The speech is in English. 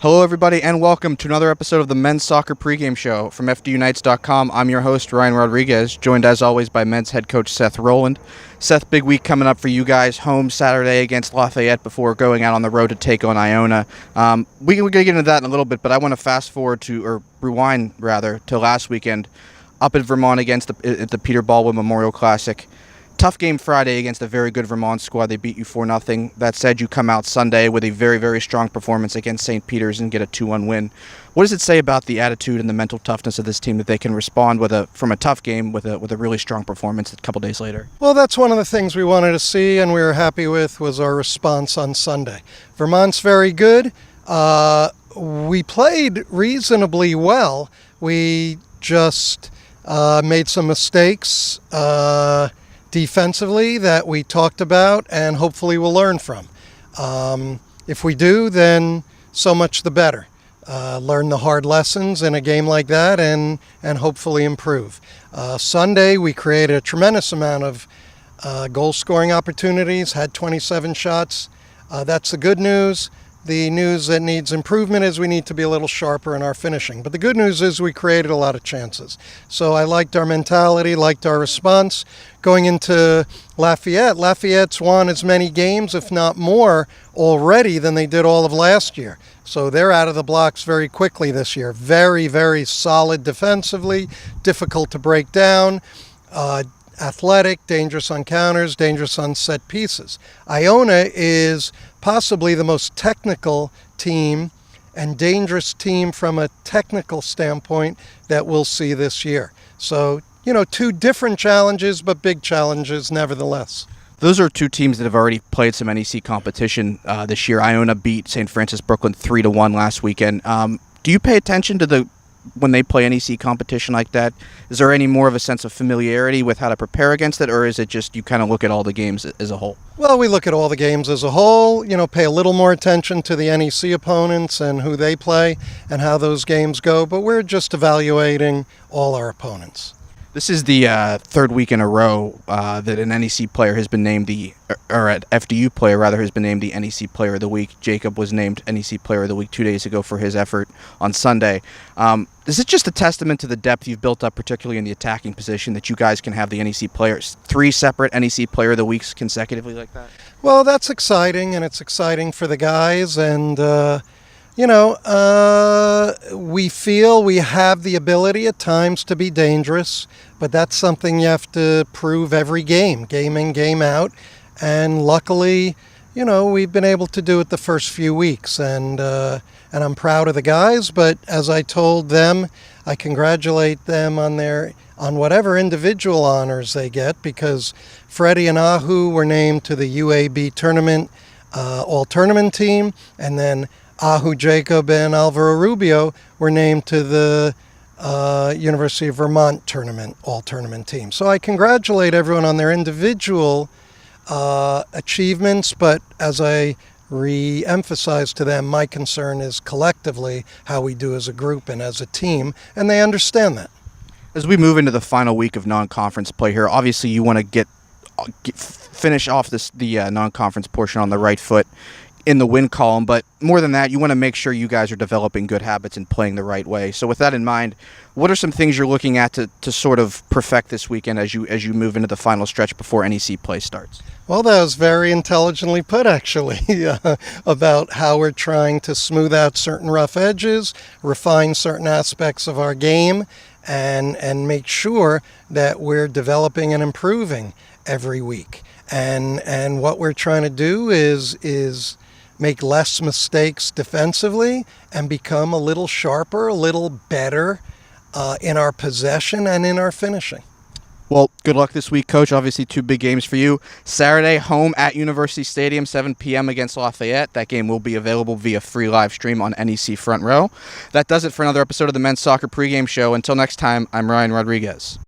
Hello, everybody, and welcome to another episode of the Men's Soccer Pregame Show from FDUnites.com. I'm your host, Ryan Rodriguez, joined as always by men's head coach Seth Roland. Seth, big week coming up for you guys. Home Saturday against Lafayette before going out on the road to take on Iona. We're going to get into that in a little bit, but I want to fast forward rewind to last weekend up at Vermont against the Peter Baldwin Memorial Classic. Tough game Friday against a very good Vermont squad. They beat you 4-0. That said, you come out Sunday with a very, very strong performance against St. Peter's and get a 2-1 win. What does it say about the attitude and the mental toughness of this team that they can respond from a tough game with a really strong performance a couple days later? Well, that's one of the things we wanted to see and we were happy with was our response on Sunday. Vermont's very good. We played reasonably well. We just made some mistakes defensively that we talked about and hopefully we'll learn from. If we do, then so much the better. Learn the hard lessons in a game like that and hopefully improve. Sunday we created a tremendous amount of goal scoring opportunities, had 27 shots. That's the good news. The news that needs improvement is we need to be a little sharper in our finishing. But the good news is we created a lot of chances. So I liked our mentality, liked our response. Going into Lafayette, Lafayette's won as many games, if not more, already than they did all of last year. So they're out of the blocks very quickly this year. Very, very solid defensively, difficult to break down. Athletic, dangerous on counters, dangerous on set pieces. Iona is possibly the most technical team and dangerous team from a technical standpoint that we'll see this year. So, two different challenges, but big challenges nevertheless. Those are two teams that have already played some NEC competition this year. Iona beat St. Francis Brooklyn 3-1 last weekend. Do you pay attention to when they play NEC competition like that? Is there any more of a sense of familiarity with how to prepare against it, or is it just you kind of look at all the games as a whole? Well, we look at all the games as a whole, pay a little more attention to the NEC opponents and who they play and how those games go, but we're just evaluating all our opponents. This is the third week in a row that an NEC player has been named or an FDU player rather has been named the NEC Player of the Week. Jacob was named NEC Player of the Week 2 days ago for his effort on Sunday. Is it just a testament to the depth you've built up, particularly in the attacking position, that you guys can have the NEC players, 3 separate NEC Player of the Weeks consecutively like that? Well, that's exciting, and it's exciting for the guys, and we feel we have the ability at times to be dangerous, but that's something you have to prove every game in, game out. And luckily, we've been able to do it the first few weeks, and I'm proud of the guys. But as I told them, I congratulate them on whatever individual honors they get, because Freddie and Ahu were named to the UAB tournament all-tournament team, and then Ahu Jacob and Alvaro Rubio were named to the University of Vermont tournament, all-tournament team. So I congratulate everyone on their individual achievements, but as I re-emphasize to them, my concern is collectively how we do as a group and as a team, and they understand that. As we move into the final week of non-conference play here, obviously you want to finish off the non-conference portion on the right foot in the win column, but more than that, you want to make sure you guys are developing good habits and playing the right way. So with that in mind, what are some things you're looking at to sort of perfect this weekend as you move into the final stretch before NEC play starts? Well, that was very intelligently put, actually, about how we're trying to smooth out certain rough edges, refine certain aspects of our game, and make sure that we're developing and improving every week. And what we're trying to do is make less mistakes defensively and become a little sharper, a little better in our possession and in our finishing. Well, good luck this week, Coach. Obviously, 2 big games for you. Saturday, home at University Stadium, 7 p.m. against Lafayette. That game will be available via free live stream on NEC Front Row. That does it for another episode of the Men's Soccer Pregame Show. Until next time, I'm Ryan Rodriguez.